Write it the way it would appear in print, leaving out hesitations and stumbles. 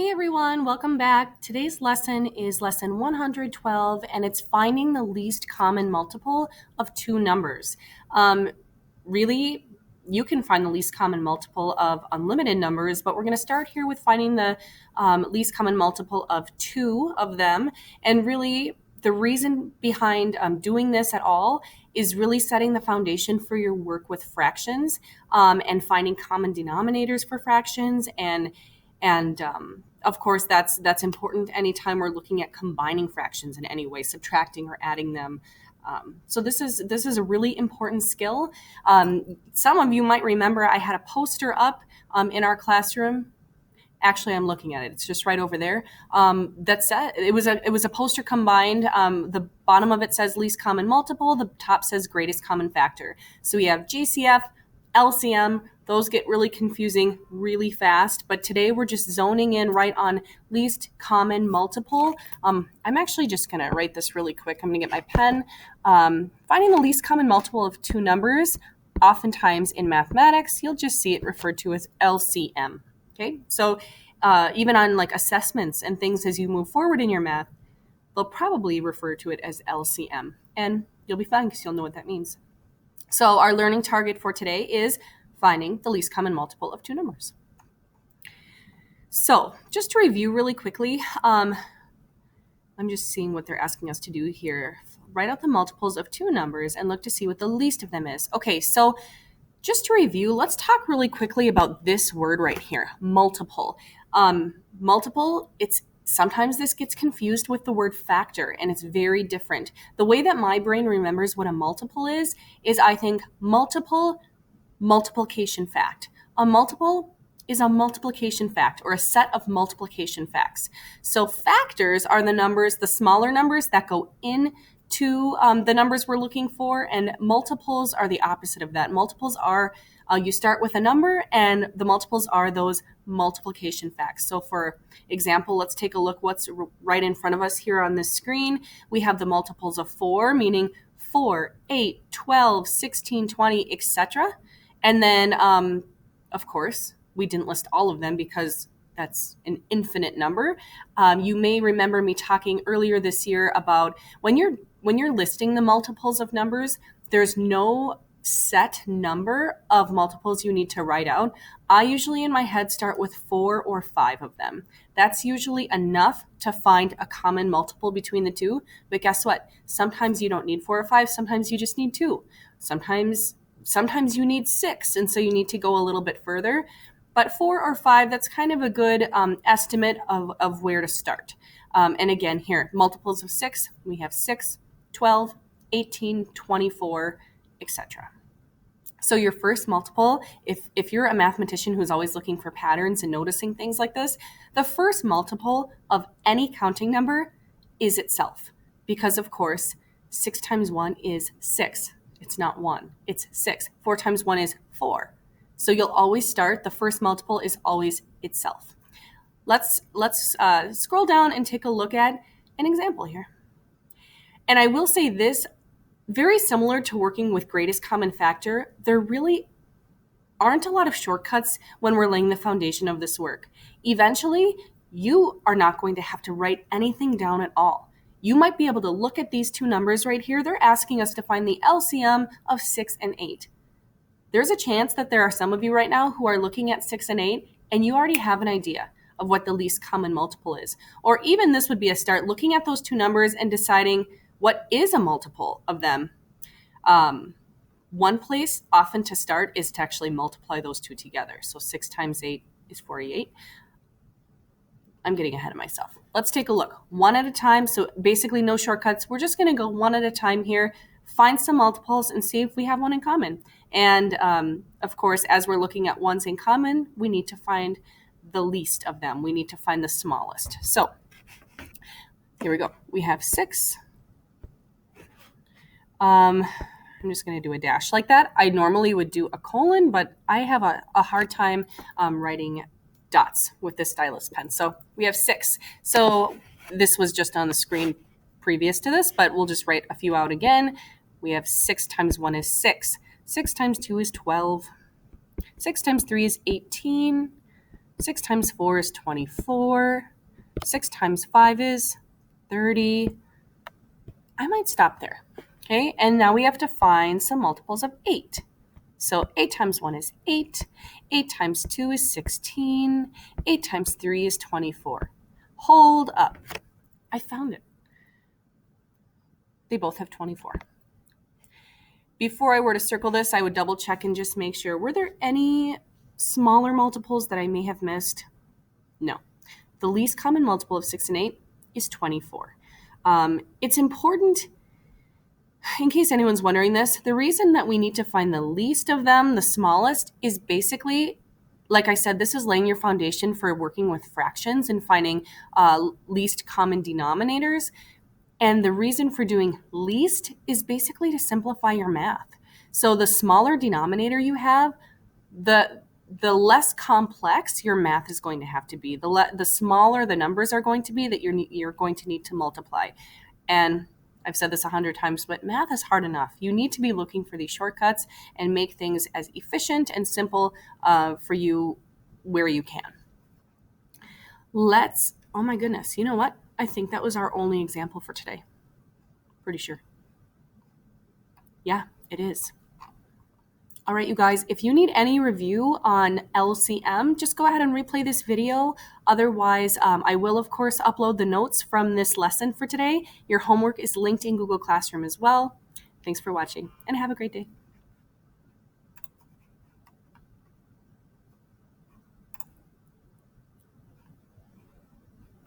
Hey everyone, welcome back. Today's lesson is lesson 112 and it's finding the least common multiple of two numbers. Really, you can find the least common multiple of unlimited numbers, but we're going to start here with finding the least common multiple of two of them. And really, the reason behind doing this at all is really setting the foundation for your work with fractions and finding common denominators for fractions and of course, that's important anytime we're looking at combining fractions in any way, subtracting or adding them. So this is a really important skill. Some of you might remember I had a poster up in our classroom. Actually, I'm looking at it. It's just right over there. That said, it was a poster combined. The bottom of it says least common multiple. The top says greatest common factor. So we have GCF, LCM. Those get really confusing really fast. But today we're just zoning in right on least common multiple. I'm actually just going to write this really quick. I'm going to get my pen. Finding the least common multiple of two numbers. Oftentimes in mathematics, you'll just see it referred to as LCM. Okay, so even on like assessments and things as you move forward in your math, they'll probably refer to it as LCM, and you'll be fine because you'll know what that means. So our learning target for today is finding the least common multiple of two numbers. So just to review really quickly, I'm just seeing what they're asking us to do here. Write out the multiples of two numbers and look to see what the least of them is. Okay, so just to review, let's talk really quickly about this word right here, multiple. Multiple, sometimes this gets confused with the word factor, and it's very different. The way that my brain remembers what a multiple is I think multiplication fact. A multiple is a multiplication fact or a set of multiplication facts. So factors are the numbers, the smaller numbers that go in to the numbers we're looking for, and multiples are the opposite of that. Multiples are, you start with a number and the multiples are those multiplication facts. So for example, let's take a look what's right in front of us here on this screen. We have the multiples of 4, meaning 4, 8, 12, 16, 20, etc. And then, of course, we didn't list all of them because that's an infinite number. You may remember me talking earlier this year about when you're listing the multiples of numbers, there's no set number of multiples you need to write out. I usually in my head start with 4 or 5 of them. That's usually enough to find a common multiple between the two. But guess what? Sometimes you don't need 4 or 5. Sometimes you just need 2. Sometimes you need 6, and so you need to go a little bit further. But 4 or 5, that's kind of a good estimate of where to start. And again, here, multiples of 6, we have 6, 12, 18, 24, etc. So your first multiple, if you're a mathematician who's always looking for patterns and noticing things like this, the first multiple of any counting number is itself. Because, of course, 6 times 1 is 6. It's not 1, it's 6. 4 times 1 is 4. So you'll always start, the first multiple is always itself. Let's scroll down and take a look at an example here. And I will say this, very similar to working with greatest common factor, there really aren't a lot of shortcuts when we're laying the foundation of this work. Eventually, you are not going to have to write anything down at all. You might be able to look at these two numbers right here. They're asking us to find the LCM of 6 and 8. There's a chance that there are some of you right now who are looking at 6 and 8, and you already have an idea of what the least common multiple is. Or even this would be a start, looking at those two numbers and deciding what is a multiple of them. One place often to start is to actually multiply those two together. So 6 times 8 is 48. I'm getting ahead of myself. Let's take a look one at a time. So basically no shortcuts. We're just going to go one at a time here, find some multiples and see if we have one in common. And of course, as we're looking at ones in common, we need to find the least of them. We need to find the smallest. So here we go. We have 6. I'm just going to do a dash like that. I normally would do a colon, but I have a hard time writing dots with this stylus pen. So we have 6. So this was just on the screen previous to this, but we'll just write a few out again. We have 6 times 1 is 6. 6 times 2 is 12. 6 times 3 is 18. 6 times 4 is 24. 6 times 5 is 30. I might stop there. Okay, and now we have to find some multiples of 8. So 8 times 1 is 8. 8 times 2 is 16. 8 times 3 is 24. Hold up. I found it. They both have 24. Before I were to circle this, I would double check and just make sure, were there any smaller multiples that I may have missed? No. The least common multiple of 6 and 8 is 24. It's important, in case anyone's wondering this, the reason that we need to find the least of them, the smallest, is basically, like I said, this is laying your foundation for working with fractions and finding least common denominators. And the reason for doing least is basically to simplify your math. So the smaller denominator you have, the less complex your math is going to have to be. The smaller the numbers are going to be that you're going to need to multiply. And I've said this 100 times, but math is hard enough. You need to be looking for these shortcuts and make things as efficient and simple for you where you can. Oh my goodness, you know what? I think that was our only example for today. Pretty sure. Yeah, it is. All right, you guys, if you need any review on LCM, just go ahead and replay this video. Otherwise, I will, of course, upload the notes from this lesson for today. Your homework is linked in Google Classroom as well. Thanks for watching, and have a great day.